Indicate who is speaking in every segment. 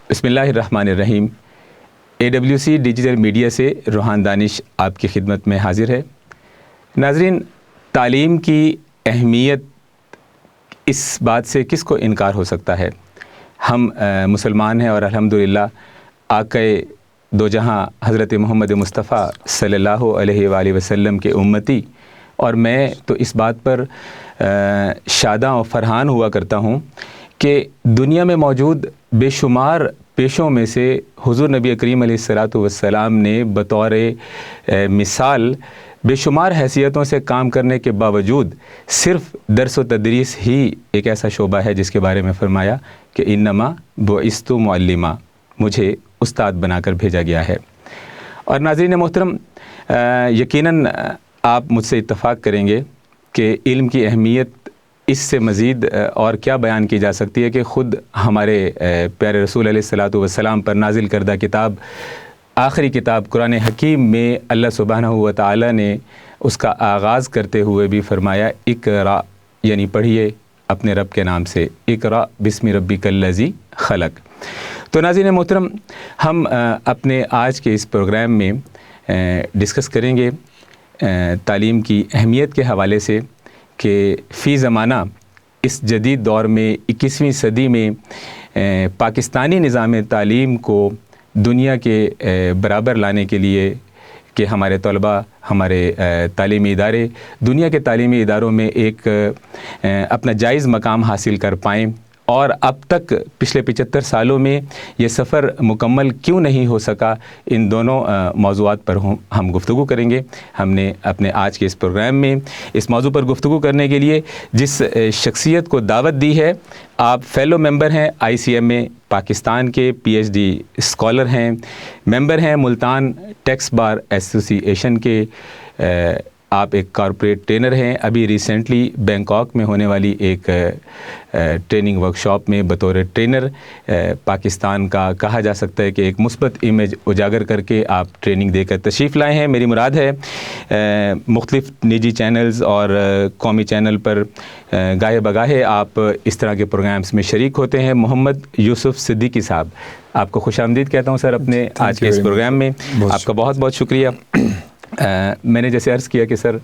Speaker 1: بسم اللہ الرحمن الرحیم۔ AWC ڈیجیٹل میڈیا سے روحان دانش آپ کی خدمت میں حاضر ہے۔ ناظرین، تعلیم کی اہمیت اس بات سے کس کو انکار ہو سکتا ہے؟ ہم مسلمان ہیں اور الحمدللہ آقا دو جہاں حضرت محمد مصطفیٰ صلی اللہ علیہ وآلہ وسلم کے امتی، اور میں تو اس بات پر شاداں و فرحان ہوا کرتا ہوں کہ دنیا میں موجود بے شمار پیشوں میں سے حضور نبی کریم علیہ الصلاۃ والسلام نے بطور مثال بے شمار حیثیتوں سے کام کرنے کے باوجود صرف درس و تدریس ہی ایک ایسا شعبہ ہے جس کے بارے میں فرمایا کہ انما بعثت معلما، مجھے استاد بنا کر بھیجا گیا ہے۔ اور ناظرین محترم، یقیناً آپ مجھ سے اتفاق کریں گے کہ علم کی اہمیت اس سے مزید اور کیا بیان کی جا سکتی ہے کہ خود ہمارے پیارے رسول علیہ الصلاۃ والسلام پر نازل کردہ کتاب، آخری کتاب قرآن حکیم میں اللہ سبحانہ و تعالی نے اس کا آغاز کرتے ہوئے بھی فرمایا اقرا، یعنی پڑھیے اپنے رب کے نام سے، اقرا بسم ربک الذی خلق۔ تو ناظرین محترم، ہم اپنے آج کے اس پروگرام میں ڈسکس کریں گے تعلیم کی اہمیت کے حوالے سے کہ فی زمانہ اس جدید دور میں 21ویں صدی میں پاکستانی نظام تعلیم کو دنیا کے برابر لانے کے لیے کہ ہمارے طلباء، ہمارے تعلیمی ادارے دنیا کے تعلیمی اداروں میں ایک اپنا جائز مقام حاصل کر پائیں، اور اب تک پچھلے 75 سالوں میں یہ سفر مکمل کیوں نہیں ہو سکا، ان دونوں موضوعات پر ہم گفتگو کریں گے۔ ہم نے اپنے آج کے اس پروگرام میں اس موضوع پر گفتگو کرنے کے لیے جس شخصیت کو دعوت دی ہے، آپ فیلو ممبر ہیں ICMA پاکستان کے، PhD اسکالر ہیں، ممبر ہیں ملتان ٹیکس بار ایسوسی ایشن کے، آپ ایک کارپوریٹ ٹرینر ہیں۔ ابھی ریسنٹلی بینکاک میں ہونے والی ایک ٹریننگ ورکشاپ میں بطور ٹرینر پاکستان کا کہا جا سکتا ہے کہ ایک مثبت امیج اجاگر کر کے آپ ٹریننگ دے کر تشریف لائے ہیں۔ میری مراد ہے مختلف نجی چینلز اور قومی چینل پر گاہے بگاہے آپ اس طرح کے پروگرامز میں شریک ہوتے ہیں۔ محمد یوسف صدیقی صاحب، آپ کو خوش آمدید کہتا ہوں سر اپنے آج کے اس پروگرام میں۔ آپ کا بہت بہت شکریہ۔ میں نے جیسے عرض کیا کہ سر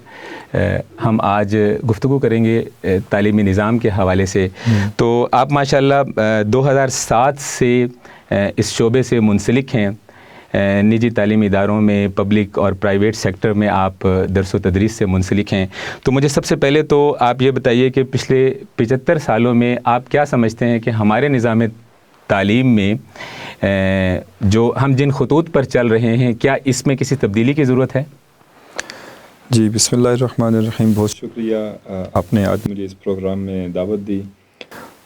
Speaker 1: ہم آج گفتگو کریں گے تعلیمی نظام کے حوالے سے، تو آپ ماشاءاللہ 2007 سے اس شعبے سے منسلک ہیں، نجی تعلیمی اداروں میں، پبلک اور پرائیویٹ سیکٹر میں آپ درس و تدریس سے منسلک ہیں۔ تو مجھے سب سے پہلے تو آپ یہ بتائیے کہ پچھلے 75 سالوں میں آپ کیا سمجھتے ہیں کہ ہمارے نظام تعلیم میں جو ہم جن خطوط پر چل رہے ہیں، کیا اس میں کسی تبدیلی کی ضرورت ہے؟
Speaker 2: جی، بسم اللہ الرحمن الرحیم۔ بہت شکریہ آپ نے آج مجھے اس پروگرام میں دعوت دی۔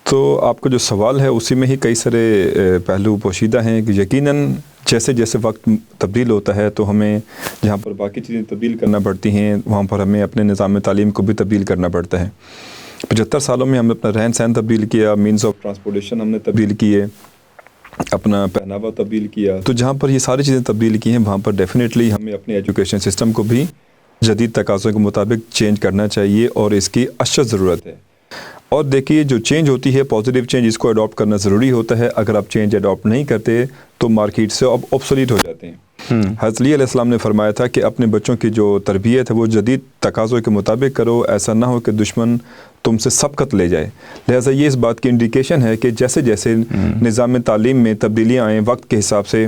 Speaker 2: تو آپ کا جو سوال ہے اسی میں ہی کئی سارے پہلو پوشیدہ ہیں کہ یقیناً جیسے جیسے وقت تبدیل ہوتا ہے تو ہمیں جہاں پر باقی چیزیں تبدیل کرنا پڑتی ہیں وہاں پر ہمیں اپنے نظام تعلیم کو بھی تبدیل کرنا پڑتا ہے۔ 75 سالوں میں ہم نے اپنا رہن سہن تبدیل کیا، مینز آف ٹرانسپورٹیشن ہم نے تبدیل کیے، اپنا پہناوا تبدیل کیا۔ تو جہاں پر یہ ساری چیزیں تبدیل کی ہیں وہاں پر ڈیفینیٹلی ہمیں اپنے ایجوکیشن سسٹم کو بھی جدید تقاضوں کے مطابق چینج کرنا چاہیے، اور اس کی اشد ضرورت ہے۔ اور دیکھیے، جو چینج ہوتی ہے پازیٹیو چینج، اس کو اڈاپٹ کرنا ضروری ہوتا ہے۔ اگر آپ چینج اڈاپٹ نہیں کرتے تو مارکیٹ سے اب اوبسولیٹ ہو جاتے ہیں۔ حضرت علی علیہ السلام نے فرمایا تھا کہ اپنے بچوں کی جو تربیت ہے وہ جدید تقاضوں کے مطابق کرو، ایسا نہ ہو کہ دشمن تم سے سبقت لے جائے۔ لہٰذا یہ اس بات کی انڈیکیشن ہے کہ جیسے جیسے نظام تعلیم میں تبدیلیاں آئیں وقت کے حساب سے،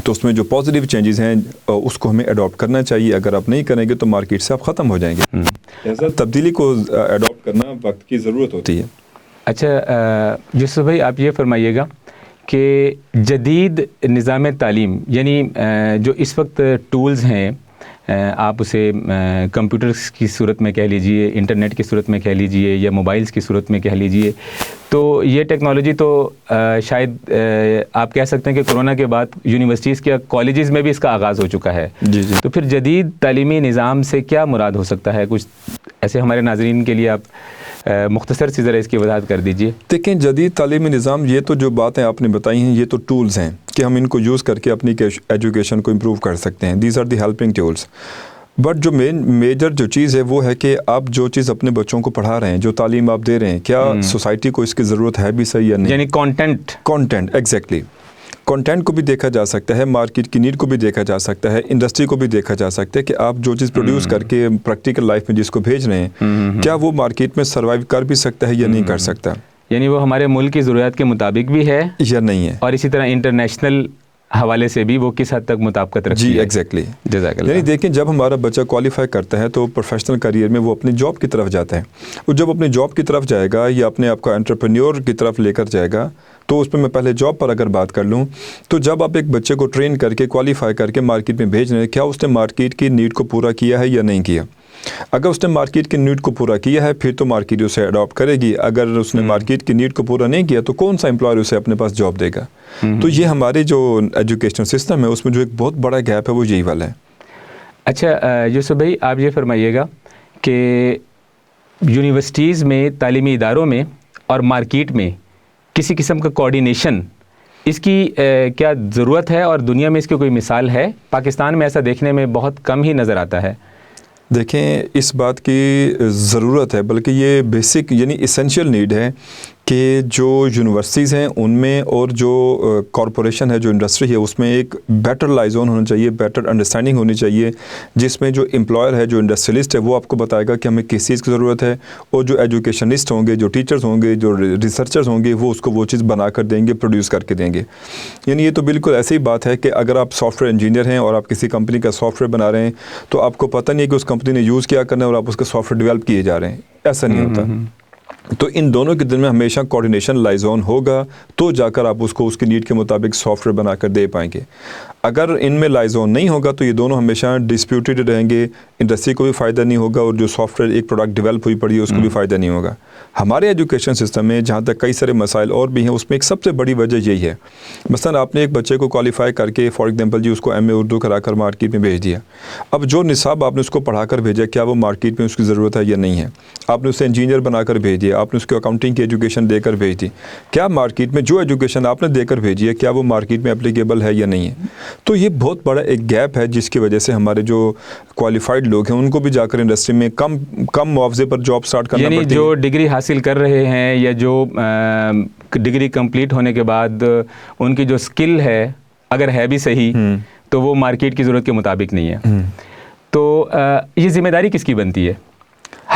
Speaker 2: تو اس میں جو پازیٹیو چینجز ہیں اس کو ہمیں اڈاپٹ کرنا چاہیے۔ اگر آپ نہیں کریں گے تو مارکیٹ سے آپ ختم ہو جائیں گے۔ لہٰذا تبدیلی کو اڈاپٹ کرنا وقت کی ضرورت ہوتی ہے۔
Speaker 1: اچھا یوسف بھائی، آپ یہ فرمائیے گا کہ جدید نظام تعلیم، یعنی جو اس وقت ٹولز ہیں، آپ اسے کمپیوٹرز کی صورت میں کہہ لیجئے، انٹرنیٹ کی صورت میں کہہ لیجئے، یا موبائلز کی صورت میں کہہ لیجئے، تو یہ ٹیکنالوجی تو شاید آپ کہہ سکتے ہیں کہ کرونا کے بعد یونیورسٹیز کے کالجز میں بھی اس کا آغاز ہو چکا ہے۔
Speaker 2: جی جی۔
Speaker 1: تو پھر جدید تعلیمی نظام سے کیا مراد ہو سکتا ہے؟ کچھ ایسے ہمارے ناظرین کے لیے آپ مختصر سی ذرا اس کی وضاحت کر دیجئے۔
Speaker 2: دیکھیں، جدید تعلیمی نظام، یہ تو جو باتیں آپ نے بتائی ہیں یہ تو ٹولز ہیں کہ ہم ان کو یوز کر کے اپنی ایجوکیشن کو امپروو کر سکتے ہیں۔ These are the helping tools. But جو میجر جو چیز ہے وہ ہے کہ آپ جو چیز اپنے بچوں کو پڑھا رہے ہیں، جو تعلیم آپ دے رہے ہیں، کیا سوسائٹی کو اس کی ضرورت ہے بھی صحیح یا نہیں.
Speaker 1: یعنی
Speaker 2: کانٹینٹ ایگزیکٹلی، کانٹینٹ کو بھی دیکھا جا سکتا ہے، مارکیٹ کی نیڈ کو بھی دیکھا جا سکتا ہے، انڈسٹری کو بھی دیکھا جا سکتا ہے کہ آپ جو چیز پروڈیوس کر کے پریکٹیکل لائف میں جس کو بھیج رہے ہیں کیا وہ مارکیٹ میں سروائیو کر بھی سکتا ہے یا نہیں کر سکتا،
Speaker 1: یعنی وہ ہمارے ملک کی ضروریات کے مطابق بھی ہے
Speaker 2: یا نہیں ہے،
Speaker 1: اور اسی طرح انٹرنیشنل حوالے سے بھی وہ کس حد تک مطابقت رکھتی ہے.
Speaker 2: جی ایگزیکٹلی.
Speaker 1: جزاک اللہ.
Speaker 2: یعنی دیکھیں جب ہمارا بچہ کوالیفائی کرتا ہے تو پروفیشنل کریئر میں وہ اپنی جاب کی طرف جاتا ہے، وہ جب اپنی جاب کی طرف جائے گا یا اپنے آپ کو انٹرپرینیور کی طرف لے کر جائے گا، تو اس میں پہلے جاب پر اگر بات کر لوں تو جب آپ ایک بچے کو ٹرین کر کے کوالیفائی کر کے مارکیٹ میں بھیج رہے ہیں، کیا اس نے مارکیٹ کی نیڈ کو پورا کیا ہے یا نہیں کیا. اگر اس نے مارکیٹ کی نیڈ کو پورا کیا ہے پھر تو مارکیٹ اسے اڈاپٹ کرے گی، اگر اس نے مارکیٹ کی نیڈ کو پورا نہیں کیا تو کون سا امپلائر اسے اپنے پاس جاب دے گا. تو یہ ہمارے جو ایجوکیشنل سسٹم ہے اس میں جو ایک بہت بڑا گیپ ہے وہ یہی والا ہے.
Speaker 1: اچھا یوسف بھائی، آپ یہ فرمائیے گا کہ یونیورسٹیز میں، تعلیمی اداروں میں اور مارکیٹ میں کسی قسم کا کوآرڈینیشن اس کی کیا ضرورت ہے، اور دنیا میں اس کی کوئی مثال ہے؟ پاکستان میں ایسا دیکھنے میں بہت کم ہی نظر آتا ہے.
Speaker 2: دیکھیں اس بات کی ضرورت ہے، بلکہ یہ بیسک یعنی اسینشیل نیڈ ہے کہ جو یونیورسٹیز ہیں ان میں اور جو کارپوریشن ہے، جو انڈسٹری ہے، اس میں ایک بیٹر لائزون ہونا چاہیے، بیٹر انڈرسٹینڈنگ ہونی چاہیے، جس میں جو امپلائر ہے، جو انڈسٹریلسٹ ہے، وہ آپ کو بتائے گا کہ ہمیں کس چیز کی ضرورت ہے، اور جو ایجوکیشنسٹ ہوں گے، جو ٹیچرز ہوں گے، جو ریسرچرز ہوں گے، وہ اس کو وہ چیز بنا کر دیں گے، پروڈیوس کر کے دیں گے. یعنی یہ تو بالکل ایسی ہی بات ہے کہ اگر آپ سافٹ ویئر انجینئر ہیں اور آپ کسی کمپنی کا سافٹ ویئر بنا رہے ہیں تو آپ کو پتہ نہیں ہے کہ اس کمپنی نے یوز کیا کرنا ہے اور آپ اس کا سافٹ ویئر ڈیولپ کیے جا رہے ہیں، ایسا نہیں ہوتا. تو ان دونوں کے دن میں ہمیشہ کوآرڈینیشن لائزون ہوگا تو جا کر آپ اس کو اس کی نیڈ کے مطابق سافٹ ویئر بنا کر دے پائیں گے. اگر ان میں لائزون نہیں ہوگا تو یہ دونوں ہمیشہ ڈسپیوٹیڈ رہیں گے، انڈسٹری کو بھی فائدہ نہیں ہوگا اور جو سافٹ ویئر ایک پروڈکٹ ڈیولپ ہوئی پڑی ہے اس کو بھی فائدہ نہیں ہوگا. ہمارے ایجوکیشن سسٹم میں جہاں تک کئی سارے مسائل اور بھی ہیں، اس میں ایک سب سے بڑی وجہ یہی ہے. مثلا آپ نے ایک بچے کو کوالیفائی کر کے فار ایگزامپل اس کو ایم اے اردو کرا کر مارکیٹ میں بھیج دیا. اب جو نصاب آپ نے اس کو پڑھا کر بھیجا، کیا وہ مارکیٹ میں اس کی ضرورت ہے یا نہیں ہے؟ آپ نے اسے انجینئر بنا کر بھیج دیا، آپ نے اس کو اکاؤنٹنگ کی ایجوکیشن دے کر بھیج دی، کیا مارکیٹ میں جو ایجوکیشن آپ نے دے کر بھیجی ہے کیا وہ مارکیٹ میں اپلیکیبل ہے یا نہیں ہے؟ تو یہ بہت بڑا ایک گیپ ہے جس کی وجہ سے ہمارے جو کوالیفائڈ لوگ ہیں ان کو بھی جا کر انڈسٹری میں کم معاوضے پر جاب سٹارٹ کرنا پڑتی ہے.
Speaker 1: یعنی جو ڈگری حاصل کر رہے ہیں یا جو ڈگری کمپلیٹ ہونے کے بعد ان کی جو سکل ہے اگر ہے بھی صحیح تو وہ مارکیٹ کی ضرورت کے مطابق نہیں ہے. تو یہ ذمہ داری کس کی بنتی ہے؟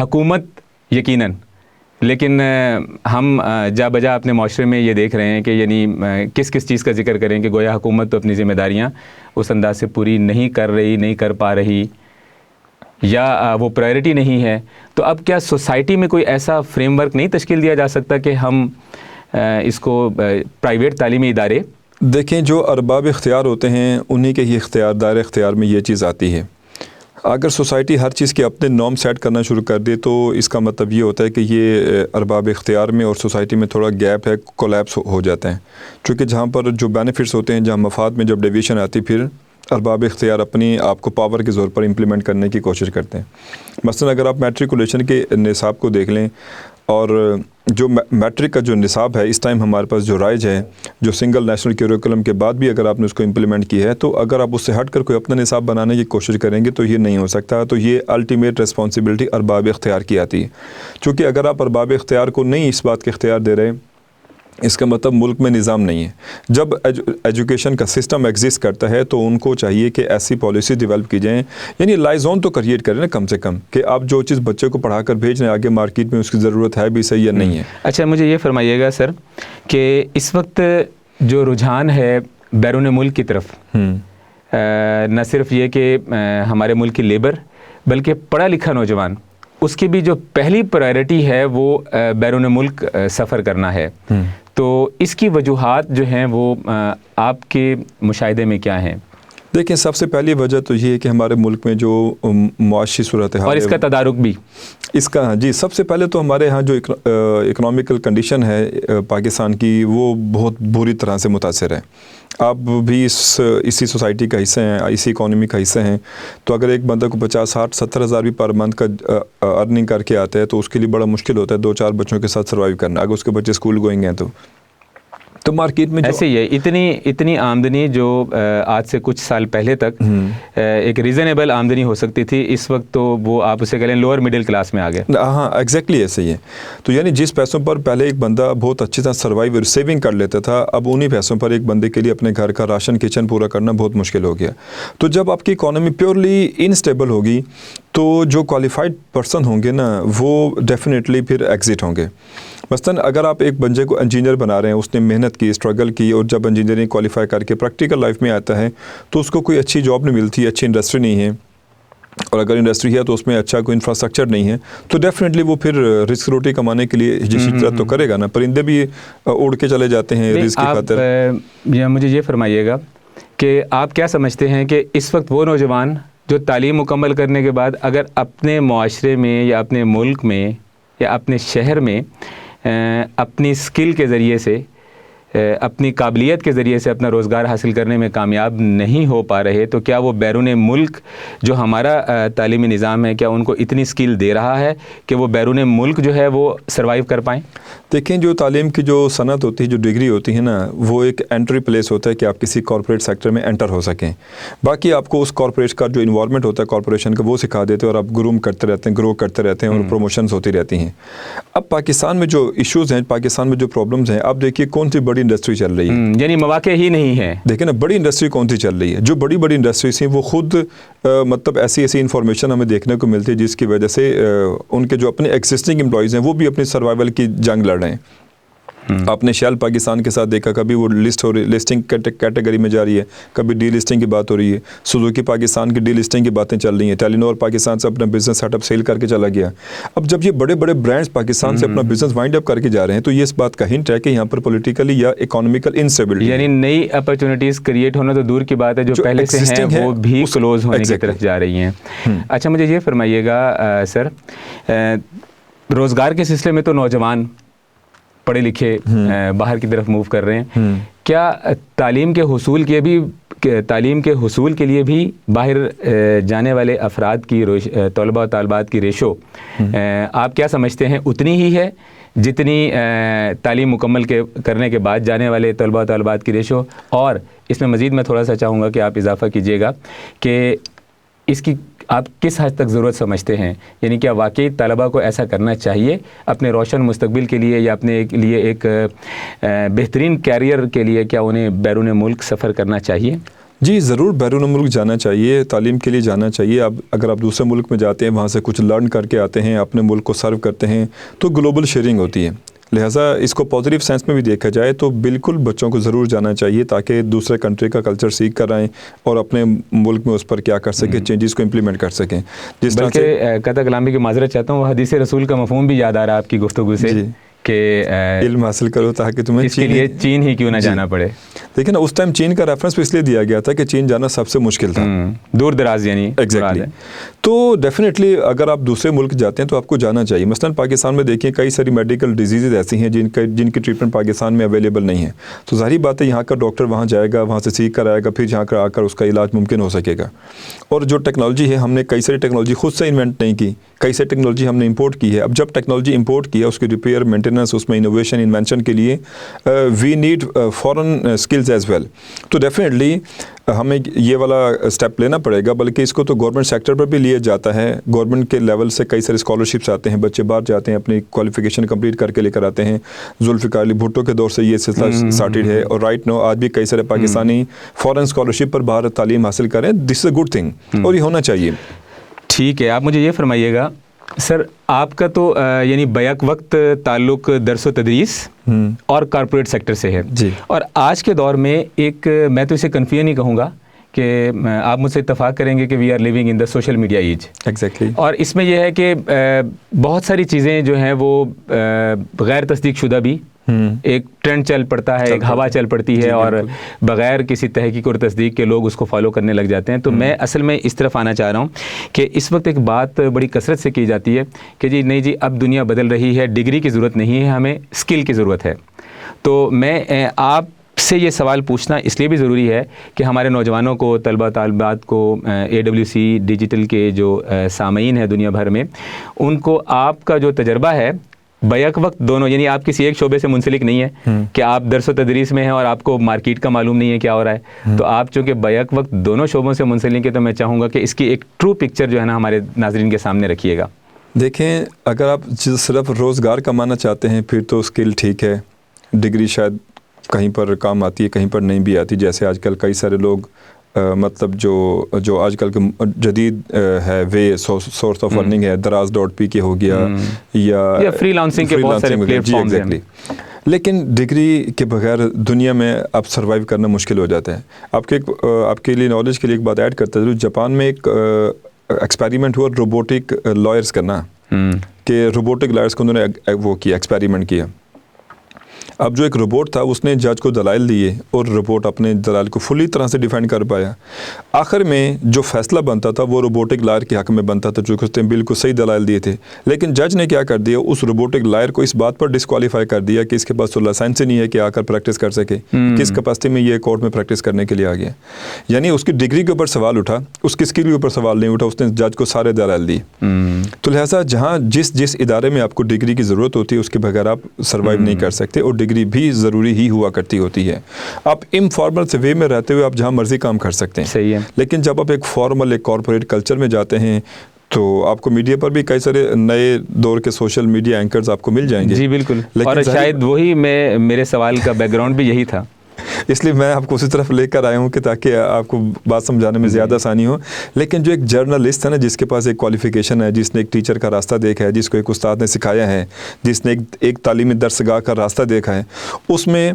Speaker 1: حکومت یقیناً، لیکن ہم جا بجا اپنے معاشرے میں یہ دیکھ رہے ہیں کہ یعنی کس چیز کا ذکر کریں کہ گویا حکومت تو اپنی ذمہ داریاں اس انداز سے پوری نہیں کر پا رہی، یا وہ پرائرٹی نہیں ہے. تو اب کیا سوسائٹی میں کوئی ایسا فریم ورک نہیں تشکیل دیا جا سکتا کہ ہم اس کو پرائیویٹ تعلیمی ادارے؟
Speaker 2: دیکھیں جو ارباب اختیار ہوتے ہیں انہی کے ہی دائرہ اختیار میں یہ چیز آتی ہے. اگر سوسائٹی ہر چیز کے اپنے نارم سیٹ کرنا شروع کر دے تو اس کا مطلب یہ ہوتا ہے کہ یہ ارباب اختیار میں اور سوسائٹی میں تھوڑا گیپ ہے، کولیپس ہو جاتا ہے. چونکہ جہاں پر جو بینیفٹس ہوتے ہیں، جہاں مفاد میں جب ڈیویشن آتی پھر ارباب اختیار اپنی آپ کو پاور کے زور پر امپلیمنٹ کرنے کی کوشش کرتے ہیں. مثلا اگر آپ میٹریکولیشن کے نصاب کو دیکھ لیں اور جو میٹرک کا جو نصاب ہے اس ٹائم ہمارے پاس جو رائج ہے، جو سنگل نیشنل کیریکولم کے بعد بھی اگر آپ نے اس کو امپلیمنٹ کی ہے، تو اگر آپ اس سے ہٹ کر کوئی اپنا نصاب بنانے کی کوشش کریں گے تو یہ نہیں ہو سکتا. تو یہ الٹیمیٹ ریسپانسبلٹی ارباب اختیار کی آتی ہے. چونکہ اگر آپ ارباب اختیار کو نہیں اس بات کے اختیار دے رہے، اس کا مطلب ملک میں نظام نہیں ہے. جب ایجوکیشن کا سسٹم ایگزسٹ کرتا ہے تو ان کو چاہیے کہ ایسی پالیسی ڈیولپ کی جائیں، یعنی لائزون تو کریٹ کریں نا کم سے کم، کہ آپ جو چیز بچے کو پڑھا کر بھیج رہے ہیں آگے مارکیٹ میں اس کی ضرورت ہے بھی صحیح یا نہیں ہے.
Speaker 1: اچھا مجھے یہ فرمائیے گا سر کہ اس وقت جو رجحان ہے بیرون ملک کی طرف، نہ صرف یہ کہ ہمارے ملک کی لیبر بلکہ پڑھا لکھا نوجوان، اس کی بھی جو پہلی پرائرٹی ہے وہ بیرون ملک سفر کرنا ہے. تو اس کی وجوہات جو ہیں وہ آپ کے مشاہدے میں کیا ہیں؟
Speaker 2: دیکھیں سب سے پہلی وجہ تو یہ ہے کہ ہمارے ملک میں جو معاشی صورتحال
Speaker 1: اور اس کا تدارک بھی
Speaker 2: اس کا جی سب سے پہلے تو ہمارے ہاں جو اکنامیکل کنڈیشن ہے پاکستان کی وہ بہت بری طرح سے متاثر ہے. آپ بھی اسی سوسائٹی کا حصہ ہیں، اسی اکانومی کا حصہ ہیں. تو اگر ایک بندہ کو 50 60 70 ہزار بھی پر منتھ کا ارننگ کر کے آتا ہے تو اس کے لیے بڑا مشکل ہوتا ہے 2 4 بچوں کے ساتھ سروائیو کرنا، اگر اس کے بچے اسکول گوئنگ ہیں تو مارکیٹ میں
Speaker 1: ایسے ہی ہے، اتنی آمدنی جو آج سے کچھ سال پہلے تک ایک ریزنیبل آمدنی ہو سکتی تھی، اس وقت تو وہ آپ اسے کہہ لیں لوور مڈل کلاس میں آ گئے.
Speaker 2: ہاں ایگزیکٹلی ایسے ہی ہے. تو یعنی جس پیسوں پر پہلے ایک بندہ بہت اچھی طرح سروائیو سیونگ کر لیتا تھا، اب انہی پیسوں پر ایک بندے کے لیے اپنے گھر کا راشن کچن پورا کرنا بہت مشکل ہو گیا. تو جب آپ کی اکانومی پیورلی انسٹیبل ہوگی تو جو کوالیفائڈ پرسن ہوں گے نا وہ ڈیفینیٹلی پھر ایگزٹ ہوں گے. مثلاً اگر آپ ایک بندے کو انجینئر بنا رہے ہیں، اس نے محنت کی، اسٹرگل کی، اور جب انجینئرنگ کوالیفائی کر کے پریکٹیکل لائف میں آتا ہے تو اس کو کوئی اچھی جاب نہیں ملتی، اچھی انڈسٹری نہیں ہے، اور اگر انڈسٹری ہے تو اس میں اچھا کوئی انفراسٹرکچر نہیں ہے، تو ڈیفینیٹلی وہ پھر رزق روٹی کمانے کے لیے ہجرت تو کرے گا نا. پرندے بھی اڑ کے چلے جاتے ہیں رزق کی خاطر.
Speaker 1: مجھے یہ فرمائیے گا کہ آپ کیا سمجھتے ہیں کہ اس وقت وہ نوجوان جو تعلیم مکمل کرنے کے بعد اگر اپنے معاشرے میں یا اپنے ملک میں یا اپنے شہر میں اپنی اسکل کے ذریعے سے، اپنی قابلیت کے ذریعے سے اپنا روزگار حاصل کرنے میں کامیاب نہیں ہو پا رہے، تو کیا وہ بیرون ملک جو ہمارا تعلیمی نظام ہے کیا ان کو اتنی اسکل دے رہا ہے کہ وہ بیرون ملک جو ہے وہ سروائیو کر پائیں؟
Speaker 2: دیکھیں، جو تعلیم کی جو صنعت ہوتی ہے، جو ڈگری ہوتی ہے نا، وہ ایک انٹری پلیس ہوتا ہے کہ آپ کسی کارپوریٹ سیکٹر میں انٹر ہو سکیں. باقی آپ کو اس کارپوریٹ کا جو انوائرمنٹ ہوتا ہے کارپوریشن کا وہ سکھا دیتے ہیں، اور آپ گروم کرتے رہتے ہیں، گرو کرتے رہتے ہیں، اور پروموشنز ہوتی رہتی ہیں. اب پاکستان میں جو ایشوز ہیں، پاکستان میں جو پرابلمز ہیں، آپ دیکھیے کون سی بڑی انڈسٹری چل رہی ہے.
Speaker 1: یعنی مواقع ہی نہیں ہے.
Speaker 2: دیکھیں نا، بڑی انڈسٹری کون سی چل رہی ہے؟ جو بڑی بڑی انڈسٹریز ہیں وہ خود مطلب ایسی انفارمیشن ہمیں دیکھنے کو ملتی ہے جس کی وجہ سے ان کے جو اپنے ایگزسٹنگ امپلائیز ہیں وہ بھی اپنی سروائیول کی جنگ لڑ رہے ہیں. آپ نے شیل پاکستان کے ساتھ دیکھا، کبھی وہ لسٹنگ کیٹیگری میں جا رہی ہے، کبھی ڈی لسٹنگ کی بات ہو رہی ہے. سوزوکی پاکستان کی ڈی لسٹنگ کی باتیں چل رہی ہیں. ٹیلینور پاکستان سے اپنا بزنس سیٹ اپ سیل کر کے چلا گیا. اب جب یہ بڑے بڑے برانڈز پاکستان سے اپنا بزنس وائنڈ اپ کر کے جا رہے ہیں تو یہ اس بات کا ہنٹ ہے کہ یہاں پر پولیٹیکلی یا اکانومیکل انسٹیبلٹی،
Speaker 1: یعنی نئی اپرچونیٹیز کریٹ ہونا تو دور کی بات ہے، جو پہلے سے ہیں وہ بھی کلوز ہونے کی طرف جا رہی ہیں. اچھا، مجھے یہ فرمائیے گا سر، روزگار کے سلسلے میں تو نوجوان پڑھے لکھے باہر کی طرف موو کر رہے ہیں، کیا تعلیم کے حصول کے لیے بھی باہر جانے والے افراد کی طلباء و طالبات کی ریشو آپ کیا سمجھتے ہیں اتنی ہی ہے جتنی تعلیم مکمل کرنے کے بعد جانے والے طلباء و طالبات کی ریشو؟ اور اس میں مزید میں تھوڑا سا چاہوں گا کہ آپ اضافہ کیجیے گا کہ اس کی آپ کس حد تک ضرورت سمجھتے ہیں؟ یعنی کیا واقعی طلباء کو ایسا کرنا چاہیے اپنے روشن مستقبل کے لیے یا اپنے لیے ایک بہترین کیریئر کے لیے، کیا انہیں بیرون ملک سفر کرنا چاہیے؟
Speaker 2: جی ضرور، بیرون ملک جانا چاہیے، تعلیم کے لیے جانا چاہیے. اب اگر آپ دوسرے ملک میں جاتے ہیں، وہاں سے کچھ لرن کر کے آتے ہیں، اپنے ملک کو سرو کرتے ہیں، تو گلوبل شیئرنگ ہوتی ہے. لہٰذا اس کو پازیٹیو سینس میں بھی دیکھا جائے تو بالکل بچوں کو ضرور جانا چاہیے تاکہ دوسرے کنٹری کا کلچر سیکھ کر آئیں اور اپنے ملک میں اس پر کیا کر سکیں، چینجز کو امپلیمنٹ کر سکیں. جس طرح
Speaker 1: بلکہ قطع کلامی کی معذرت چاہتا ہوں، حدیث رسول کا مفہوم بھی یاد آ رہا ہے آپ کی گفتگو سے کہ
Speaker 2: علم حاصل کرو تاکہ تمہیں
Speaker 1: اس کے لیے چین ہی کیوں نہ جانا پڑے.
Speaker 2: دیکھیں نا، اس ٹائم چین کا ریفرنس بھی اس لیے دیا گیا تھا کہ چین جانا سب سے مشکل تھا،
Speaker 1: دور دراز، یعنی
Speaker 2: ایگزیکٹلی. تو ڈیفینیٹلی اگر آپ دوسرے ملک جاتے ہیں تو آپ کو جانا چاہیے. مثلاً پاکستان میں دیکھیں کئی ساری میڈیکل ڈیزیزز ایسی ہیں جن کی ٹریٹمنٹ پاکستان میں اویلیبل نہیں ہے. تو ظاہری بات ہے یہاں کا ڈاکٹر وہاں جائے گا، وہاں سے سیکھ کر آئے گا، پھر یہاں آ کر اس کا علاج ممکن ہو سکے گا. اور جو ٹیکنالوجی ہے، ہم نے کئی ساری ٹیکنالوجی خود سے انوینٹ نہیں کی، کئی ساری ٹیکنالوجی ہم نے امپورٹ کی ہے. اب جب ٹیکنالوجی امپورٹ کی ہے، اس کی ریپیئر، مینٹیننس، اس میں انوویشن، انوینشن کے لیے we need foreign skills as well. تو ڈیفینیٹلی ہمیں یہ والا اسٹیپ لینا پڑے گا، بلکہ اس کو تو گورنمنٹ سیکٹر پر بھی لیا جاتا ہے. گورنمنٹ کے لیول سے کئی سارے اسکالرشپس آتے ہیں، بچے باہر جاتے ہیں، اپنی کوالیفیکیشن کمپلیٹ کر کے لے کر آتے ہیں. ذوالفقار علی بھٹو کے دور سے یہ سلسلہ اسٹارٹڈ ہے، اور رائٹ نو آج بھی کئی سارے پاکستانی فارن اسکالرشپ پر باہر تعلیم حاصل کریں. دس از اے گڈ تھنگ، اور یہ ہونا چاہیے.
Speaker 1: ٹھیک ہے، آپ مجھے یہ فرمائیے گا سر، آپ کا تو یعنی بیک وقت تعلق درس و تدریس اور کارپوریٹ سیکٹر سے ہے
Speaker 2: جی.
Speaker 1: اور آج کے دور میں ایک، میں تو اسے کنفیوژن ہی کہوں گا کہ آپ مجھ سے اتفاق کریں گے کہ we are living in the social media age.
Speaker 2: Exactly.
Speaker 1: اور اس میں یہ ہے کہ بہت ساری چیزیں جو ہیں وہ غیر تصدیق شدہ بھی ایک ٹرینڈ چل پڑتا ہے، ایک ہوا چل پڑتی ہے، اور بغیر کسی تحقیق اور تصدیق کے لوگ اس کو فالو کرنے لگ جاتے ہیں. تو میں اصل میں اس طرف آنا چاہ رہا ہوں کہ اس وقت ایک بات بڑی کثرت سے کی جاتی ہے کہ جی نہیں جی، اب دنیا بدل رہی ہے، ڈگری کی ضرورت نہیں ہے، ہمیں اسکل کی ضرورت ہے. تو میں آپ سے یہ سوال پوچھنا اس لیے بھی ضروری ہے کہ ہمارے نوجوانوں کو، طلباء طالبات کو، AWC ڈیجیٹل کے جو سامعین ہیں دنیا بھر میں، ان کو آپ کا جو تجربہ ہے بیک وقت دونوں، یعنی آپ کسی ایک شعبے سے منسلک نہیں ہے کہ آپ درس و تدریس میں ہیں اور آپ کو مارکیٹ کا معلوم نہیں ہے کیا ہو رہا ہے، تو آپ چونکہ بیک وقت دونوں شعبوں سے منسلک ہے، تو میں چاہوں گا کہ اس کی ایک ٹرو پکچر جو ہے نا ہمارے ناظرین کے سامنے رکھیے گا۔
Speaker 2: دیکھیں، اگر آپ صرف روزگار کمانا چاہتے ہیں پھر تو اسکل ٹھیک ہے، ڈگری شاید کہیں پر کام آتی ہے، کہیں پر نہیں بھی آتی، جیسے آج کل کئی سارے لوگ مطلب جو آج کل کے جدید ہے وے سورس آف ارننگ ہے، دراز.pk ہو گیا یا
Speaker 1: فری لانسنگ کے بہت سارے پلیٹ فارمز ہیں،
Speaker 2: لیکن ڈگری کے بغیر دنیا میں اب سروائیو کرنا مشکل ہو جاتا ہے۔ آپ کے لیے نالج کے لیے ایک بات ایڈ کرتا ہوں، جاپان میں ایک ایکسپیریمنٹ ہوا روبوٹک لائرز کرنا، کہ روبوٹک لائرز کو انہوں نے وہ کیا، ایکسپیریمنٹ کیا۔ اب جو ایک روبوٹ تھا اس نے جج کو دلائل دیے اور روبوٹ اپنے دلائل کو فلی طرح سے ڈیفینڈ کر پایا۔ آخر میں جو فیصلہ بنتا تھا وہ روبوٹک لائر کے حق میں بنتا تھا، جو کہ اس نے بالکل صحیح دلائل دیے تھے، لیکن جج نے کیا کر دیا، اس روبوٹک لائر کو اس بات پر ڈسکوالیفائی کر دیا کہ اس کے پاس تو لائسنس ہی نہیں ہے کہ آ کر پریکٹس کر سکے، کس کیپیسٹی میں یہ کورٹ میں پریکٹس کرنے کے لیے آ گیا۔ یعنی اس کی ڈگری کے اوپر سوال اٹھا، اس کی اسکل کے اوپر سوال نہیں اٹھا، اس نے جج کو سارے دلائل دی۔ تو لہٰذا جہاں جس ادارے میں آپ کو ڈگری کی ضرورت ہوتی ہے اس کے بغیر آپ سروائیو نہیں کر سکتے، اور ڈگری بھی ضروری ہی ہوا کرتی ہوتی ہے۔ آپ انفارمل سے وے میں رہتے ہوئے آپ جہاں مرضی کام کر سکتے ہیں،
Speaker 1: صحیح ہے،
Speaker 2: لیکن جب آپ ایک فارمل ایک کارپوریٹ کلچر میں جاتے ہیں تو آپ کو میڈیا پر بھی کئی سارے نئے دور کے سوشل میڈیا اینکرز آپ کو مل جائیں گے۔
Speaker 1: جی بالکل، اور شاید وہی میرے سوال کا بیک گراؤنڈ بھی یہی تھا،
Speaker 2: اس لیے میں آپ کو اسی طرف لے کر آیا ہوں کہ تاکہ آپ کو بات سمجھانے میں زیادہ آسانی ہو۔ لیکن جو ایک جرنلسٹ ہے نا، جس کے پاس ایک کوالیفیکیشن ہے، جس نے ایک ٹیچر کا راستہ دیکھا ہے، جس کو ایک استاد نے سکھایا ہے، جس نے ایک تعلیمی درسگاہ کا راستہ دیکھا ہے، اس میں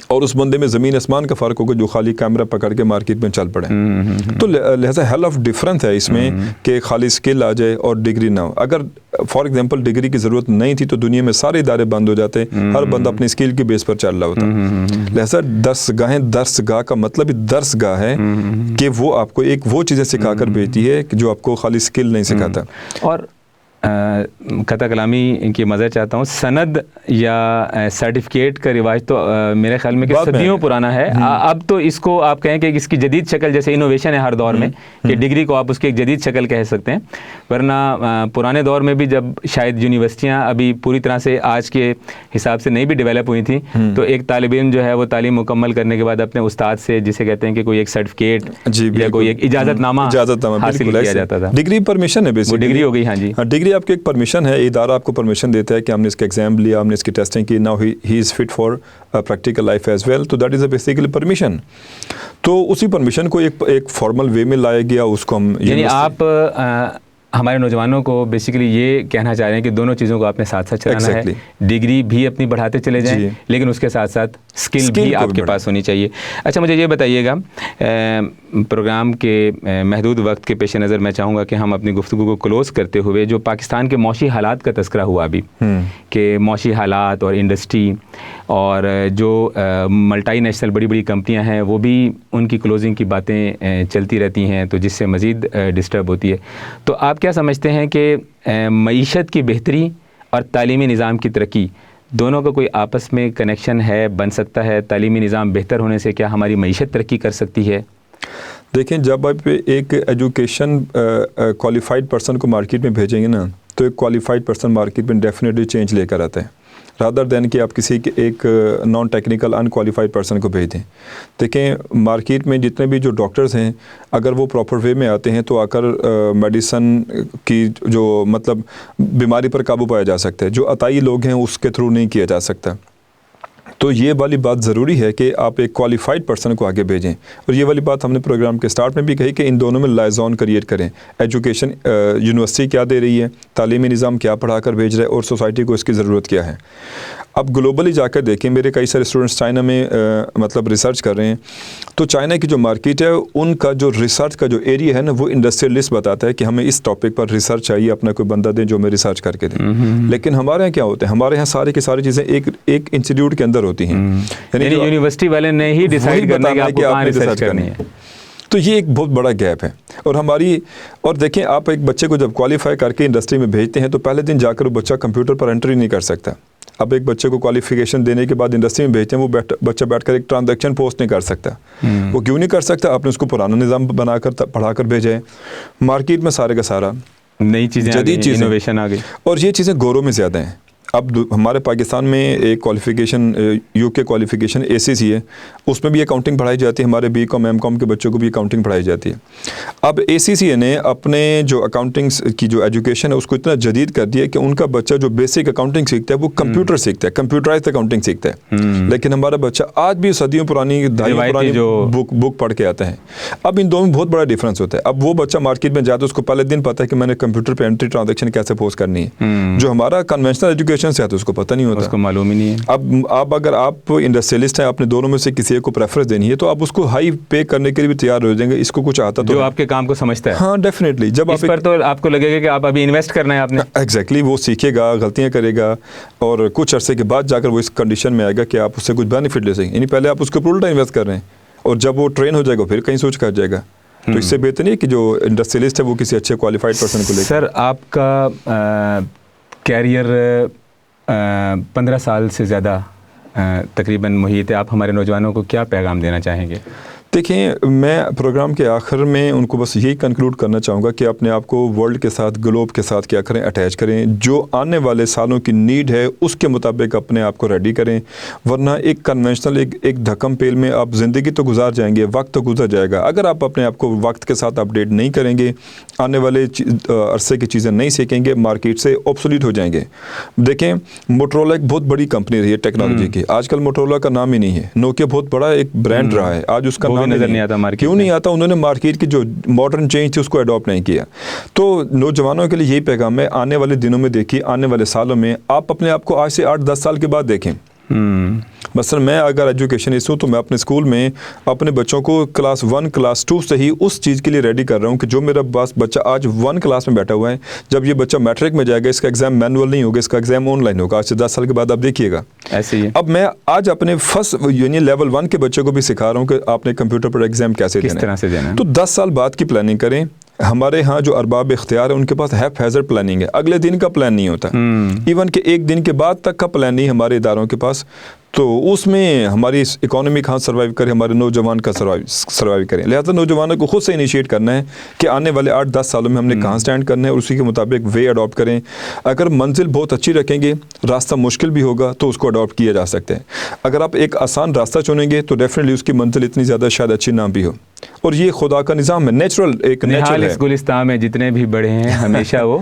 Speaker 2: اور اس بندے میں زمین آسمان کا فرق ہوگا جو خالی کیمرہ پکڑ کے مارکیٹ میں چل پڑے۔ تو لہذا ہیل آف ڈفرنس ہے اس میں کہ خالی اسکل آ جائے اور ڈگری نہ ہو۔ اگر فار ایگزامپل ڈگری کی ضرورت نہیں تھی تو دنیا میں سارے ادارے بند ہو جاتے، ہر بندہ اپنی اسکل کی بیس پر چل رہا ہوتا۔ لہذا درسگاہ کا مطلب درسگاہ ہے کہ وہ آپ کو ایک وہ چیزیں سکھا کر بھیجتی ہے جو آپ کو خالی اسکل نہیں سکھاتا۔
Speaker 1: اور قطع کلامی کی مزہ چاہتا ہوں، سند یا سرٹیفکیٹ کا رواج تو میرے خیال میں کہ صدیوں پرانا ہے۔ اب تو اس کو آپ کہیں کہ اس کی جدید شکل، جیسے انوویشن ہے ہر دور میں کہ ڈگری کو آپ اس کی ایک جدید شکل کہہ سکتے ہیں، ورنہ پرانے دور میں بھی جب شاید یونیورسٹیاں ابھی پوری طرح سے آج کے حساب سے نہیں بھی ڈیولپ ہوئی تھیں، تو ایک طالب علم جو ہے وہ تعلیم مکمل کرنے کے بعد اپنے استاد سے، جسے کہتے ہیں کہ کوئی ایک سرٹیفکیٹ یا کوئی ایک اجازت نامہ حاصل کیا جاتا تھا۔
Speaker 2: ڈگری پرمیشن ہے،
Speaker 1: وہ ڈگری ہو گئی۔ ہاں جی،
Speaker 2: ڈگری آپ کی ایک پرمیشن ہے، ادارہ آپ کو پرمیشن دیتا ہے کہ ہم نے اس کا ایگزام لیا، ہم نے اس کی ٹیسٹنگ کی، now he is fit for practical life as well, تو that is a basically permission. تو اسی پرمیشن کو ایک فارمل وے میں لایا گیا، اس کو ہم
Speaker 1: یعنی آپ ہمارے نوجوانوں کو بیسیکلی یہ کہنا چاہ رہے ہیں کہ دونوں چیزوں کو آپ نے ساتھ ساتھ چلانا ہے، ڈگری بھی اپنی بڑھاتے چلے جائیں لیکن اس کے ساتھ ساتھ اسکل بھی آپ کے پاس ہونی چاہیے۔ اچھا، مجھے یہ بتائیے گا، پروگرام کے محدود وقت کے پیش نظر میں چاہوں گا کہ ہم اپنی گفتگو کو کلوز کرتے ہوئے جو پاکستان کے معاشی حالات کا تذکرہ ہوا ابھی، کہ معاشی حالات اور انڈسٹری اور جو ملٹی نیشنل بڑی بڑی کمپنیاں ہیں وہ بھی ان کی کلوزنگ کی باتیں چلتی رہتی ہیں، تو جس سے مزید ڈسٹرب ہوتی ہے۔ تو آپ کیا سمجھتے ہیں کہ معیشت کی بہتری اور تعلیمی نظام کی ترقی دونوں کا کوئی آپس میں کنیکشن ہے، بن سکتا ہے؟ تعلیمی نظام بہتر ہونے سے کیا ہماری معیشت ترقی کر سکتی ہے؟
Speaker 2: دیکھیں، جب آپ ایک ایجوکیشن کوالیفائڈ پرسن کو مارکیٹ میں بھیجیں گے نا، تو ایک کوالیفائڈ پرسن مارکیٹ میں ڈیفینیٹلی چینج لے کر آتا ہے، رادر دین کہ آپ کسی ایک non technical in qualified person کو بھیج دیں۔ دیکھیں، مارکیٹ میں جتنے بھی جو ڈاکٹرز ہیں، اگر وہ پراپر وے میں آتے ہیں تو آ کر میڈیسن کی جو مطلب بیماری پر قابو پایا جا سکتا ہے، جو عطائی لوگ ہیں اس کے تھرو نہیں کیا جا سکتا۔ تو یہ والی بات ضروری ہے کہ آپ ایک کوالیفائڈ پرسن کو آگے بھیجیں، اور یہ والی بات ہم نے پروگرام کے سٹارٹ میں بھی کہی کہ ان دونوں میں لائزون کریٹ کریں۔ ایجوکیشن، یونیورسٹی کیا دے رہی ہے، تعلیمی نظام کیا پڑھا کر بھیج رہا ہے، اور سوسائٹی کو اس کی ضرورت کیا ہے۔ اب گلوبلی جا کر دیکھیں، میرے کئی سارے اسٹوڈنٹس چائنا میں مطلب ریسرچ کر رہے ہیں، تو چائنا کی جو مارکیٹ ہے ان کا جو ریسرچ کا جو ایریا ہے نا، وہ انڈسٹریلسٹ بتاتا ہے کہ ہمیں اس ٹاپک پر ریسرچ چاہیے، اپنا کوئی بندہ دیں جو ہمیں ریسرچ کر کے دیں۔ لیکن ہمارے یہاں کیا ہوتا ہے، ہمارے یہاں ساری کی ساری چیزیں ایک انسٹیٹیوٹ کے اندر ہوتی ہیں،
Speaker 1: یعنی یونیورسٹی والے نے ہی ڈیسائیڈ کرنا ہے کہ آپ کو کہاں ریسرچ کرنی ہے۔
Speaker 2: تو یہ ایک بہت بڑا گیپ ہے۔ اور دیکھیں، آپ ایک بچے کو جب کوالیفائی کر کے انڈسٹری میں بھیجتے ہیں تو پہلے دن جا کر وہ بچہ کمپیوٹر پر انٹری نہیں کر سکتا۔ اب ایک بچے کو کوالیفیکیشن دینے کے بعد انڈسٹری میں بھیجتے ہیں، وہ بچہ بیٹھ کر ایک ٹرانزیکشن پوسٹ نہیں کر سکتا۔ وہ کیوں نہیں کر سکتا؟ آپ نے اس کو پرانا نظام بنا کر پڑھا کر بھیجا ہے۔ مارکیٹ میں سارے کا سارا
Speaker 1: نئی چیزیں،
Speaker 2: جدید چیزیں،
Speaker 1: انوویشن آ گئی،
Speaker 2: اور یہ چیزیں گوروں میں زیادہ ہیں۔ اب ہمارے پاکستان میں ایک کوالیفیکیشن UK کوالیفیکیشن ACC ہے, اس میں بھی اکاؤنٹنگ پڑھائی جاتی ہے. ہمارے BCom M.Com کے بچوں کو بھی اکاؤنٹنگ پڑھائی جاتی ہے. اب ACC نے اپنے جو اکاؤنٹنگ کی جو ایجوکیشن ہے اس کو اتنا جدید کر دیا کہ ان کا بچہ جو بیسک اکاؤنٹنگ سیکھتا ہے وہ کمپیوٹر سیکھتا ہے, کمپیوٹرائزڈ اکاؤنٹنگ سیکھتا ہے. لیکن ہمارا بچہ آج بھی صدیوں پرانی بک پڑھ کے آتا ہے. اب ان دونوں میں بہت بڑا ڈفرینس ہوتا ہے. اب وہ بچہ مارکیٹ میں جاتا ہے, اس کو پہلے دن پتا ہے کہ میں نے کمپیوٹر پہ انٹری ٹرانزیکشن کیسے پوسٹ کرنی ہے. جو ہمارا کنونشنل ایجوکیشن سے ہے تو اس کو پتہ نہیں ہوتا,
Speaker 1: اس کو معلوم ہی نہیں ہے.
Speaker 2: اب اگر آپ انڈسٹریلسٹ ہیں, آپ نے دونوں میں سے کسی ایک کو پریفرنس دینی ہے تو آپ اس کو ہائی پے کرنے کے لیے بھی تیار ہو جائیں گے. اس کو کچھ آتا تو
Speaker 1: جو آپ کے کام کو سمجھتا ہے.
Speaker 2: ہاں ڈیفینیٹلی. جب
Speaker 1: اس پر تو آپ کو لگے گا کہ آپ ابھی انویسٹ کرنا ہے آپ نے.
Speaker 2: ایگزیکٹلی, وہ سیکھے گا, غلطیاں کرے گا, اور کچھ عرصے کے بعد جا کر وہ اس کنڈیشن میں آئے گا کہ آپ اس سے کچھ بینیفٹ لے سکیں. یعنی پہلے آپ اس کے اوپر الٹا انویسٹ کر رہے ہیں, اور جب وہ ٹرین ہو جائے گا پھر کہیں سوچ کر جائے گا. تو اس سے بہتر نہیں ہے کہ جو انڈسٹریلسٹ ہے وہ کسی اچھے کوالیفائڈ پرسن کو لے.
Speaker 1: سر آپ کا کیریئر 15 سال سے زیادہ تقریباً محیط ہے. آپ ہمارے نوجوانوں کو کیا پیغام دینا چاہیں گے؟
Speaker 2: دیکھیں, میں پروگرام کے آخر میں ان کو بس یہی کنکلوڈ کرنا چاہوں گا کہ اپنے آپ کو ورلڈ کے ساتھ, گلوب کے ساتھ کیا کریں, اٹیچ کریں. جو آنے والے سالوں کی نیڈ ہے اس کے مطابق اپنے آپ کو ریڈی کریں. ورنہ ایک کنونشنل ایک دھکم پیل میں آپ زندگی تو گزار جائیں گے, وقت تو گزر جائے گا. اگر آپ اپنے آپ کو وقت کے ساتھ اپڈیٹ نہیں کریں گے, آنے والے عرصے کی چیزیں نہیں سیکھیں گے, مارکیٹ سے آبسولیٹ ہو جائیں گے. دیکھیں, موٹرولا ایک بہت بڑی کمپنی رہی ہے ٹیکنالوجی کی. آج کل موٹرولا کا نام ہی نہیں ہے. نوکیا بہت بڑا ایک برانڈ رہا ہے, آج اس کا
Speaker 1: نظر نہیں آتا مارکیٹ.
Speaker 2: کیوں نہیں آتا؟ انہوں نے مارکیٹ کی جو ماڈرن چینج تھی اس کو اڈاپٹ نہیں کیا. تو نوجوانوں کے لیے یہی پیغام ہے, آنے والے دنوں میں دیکھیے, آنے والے سالوں میں آپ اپنے آپ کو آج سے 8-10 سال کے بعد دیکھیں. مثلا میں اگر ایجوکیشن ہوں تو میں اپنے اسکول میں اپنے بچوں کو کلاس 1 کلاس 2 سے ہی اس چیز کے لیے ریڈی کر رہا ہوں کہ جو میرا بچہ آج 1 کلاس میں بیٹھا ہوا ہے, جب یہ بچہ میٹرک میں جائے گا اس کا ایگزام مینول نہیں ہوگا, اس کا ایگزام آن لائن ہوگا. آج سے 10 سال کے بعد آپ دیکھیے گا
Speaker 1: ایسے ہی.
Speaker 2: اب میں آج اپنے فرسٹ یعنی لیول 1 کے بچے کو بھی سکھا رہا ہوں کہ آپ نے کمپیوٹر پر ایگزام کیسے دینا ہے,
Speaker 1: کس طرح سے دینا ہے.
Speaker 2: تو 10 سال بعد کی پلاننگ کریں. ہمارے ہاں جو ارباب اختیار ہے ان کے پاس ہیپ ہیزر پلاننگ ہے, اگلے دن کا پلان نہیں ہوتا. ایون کہ ایک دن کے بعد تک کا پلان نہیں ہمارے اداروں کے پاس. تو اس میں ہماری اکانومی کہاں سروائیو کرے, ہمارے نوجوان کا سروائیو کریں. لہٰذا نوجوانوں کو خود سے انیشیٹ کرنا ہے کہ آنے والے 8-10 سالوں میں ہم نے کہاں سٹینڈ کرنا ہے, اور اسی کے مطابق وے اڈاپٹ کریں. اگر منزل بہت اچھی رکھیں گے, راستہ مشکل بھی ہوگا تو اس کو اڈاپٹ کیا جا سکتا ہے. اگر آپ ایک آسان راستہ چنیں گے تو ڈیفینیٹلی اس کی منزل اتنی زیادہ شاید اچھی نہ بھی ہو. اور یہ خدا کا نظام ہے, نیچرل ہے.
Speaker 1: اس گلستان میں جتنے بھی بڑے ہیں ہمیشہ وہ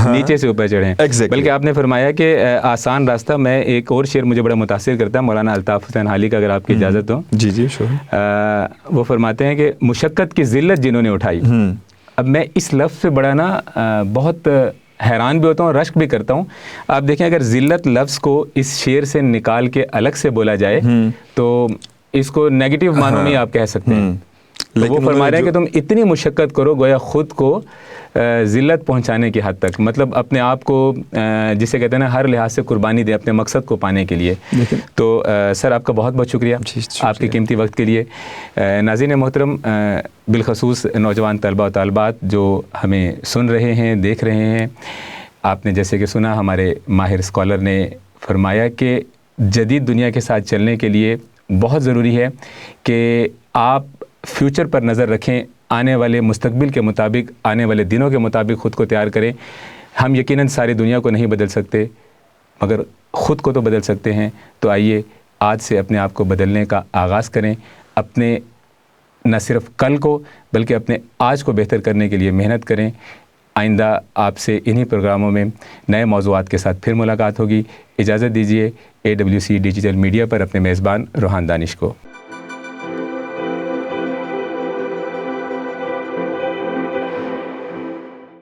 Speaker 1: نیچے سے اوپر چڑھے ہیں. بلکہ آپ نے فرمایا کہ آسان راستہ, میں ایک اور شعر مجھے بڑا متاثر کرتا ہے مولانا الطاف حسین حالی کا, اگر آپ کی اجازت ہو.
Speaker 2: جی جی شور.
Speaker 1: وہ فرماتے ہیں کہ مشقت کی ذلت جنہوں نے اٹھائی. اب میں اس لفظ سے بڑا نا بہت حیران بھی ہوتا ہوں, رشک بھی کرتا ہوں. آپ دیکھیں, اگر ذلت لفظ کو اس شعر سے نکال کے الگ سے بولا جائے تو اس کو نیگیٹو معنوں میں آپ کہہ سکتے ہیں. تو وہ فرما رہے ہیں کہ تم اتنی مشقت کرو گویا خود کو ذلت پہنچانے کی حد تک, مطلب اپنے آپ کو جسے کہتے ہیں نا ہر لحاظ سے قربانی دے اپنے مقصد کو پانے کے لیے. تو سر آپ کا بہت بہت شکریہ آپ کے قیمتی وقت کے لیے. ناظرین محترم, بالخصوص نوجوان طلبہ و طالبات جو ہمیں سن رہے ہیں, دیکھ رہے ہیں, آپ نے جیسے کہ سنا ہمارے ماہر اسکالر نے فرمایا کہ جدید دنیا کے ساتھ چلنے کے لیے بہت ضروری ہے کہ آپ فیوچر پر نظر رکھیں, آنے والے مستقبل کے مطابق, آنے والے دنوں کے مطابق خود کو تیار کریں. ہم یقیناً ساری دنیا کو نہیں بدل سکتے مگر خود کو تو بدل سکتے ہیں. تو آئیے آج سے اپنے آپ کو بدلنے کا آغاز کریں. اپنے نہ صرف کل کو بلکہ اپنے آج کو بہتر کرنے کے لیے محنت کریں. آئندہ آپ سے انہی پروگراموں میں نئے موضوعات کے ساتھ پھر ملاقات ہوگی. اجازت دیجیے AWC ڈیجیٹل میڈیا پر اپنے میزبان روحان دانش کو.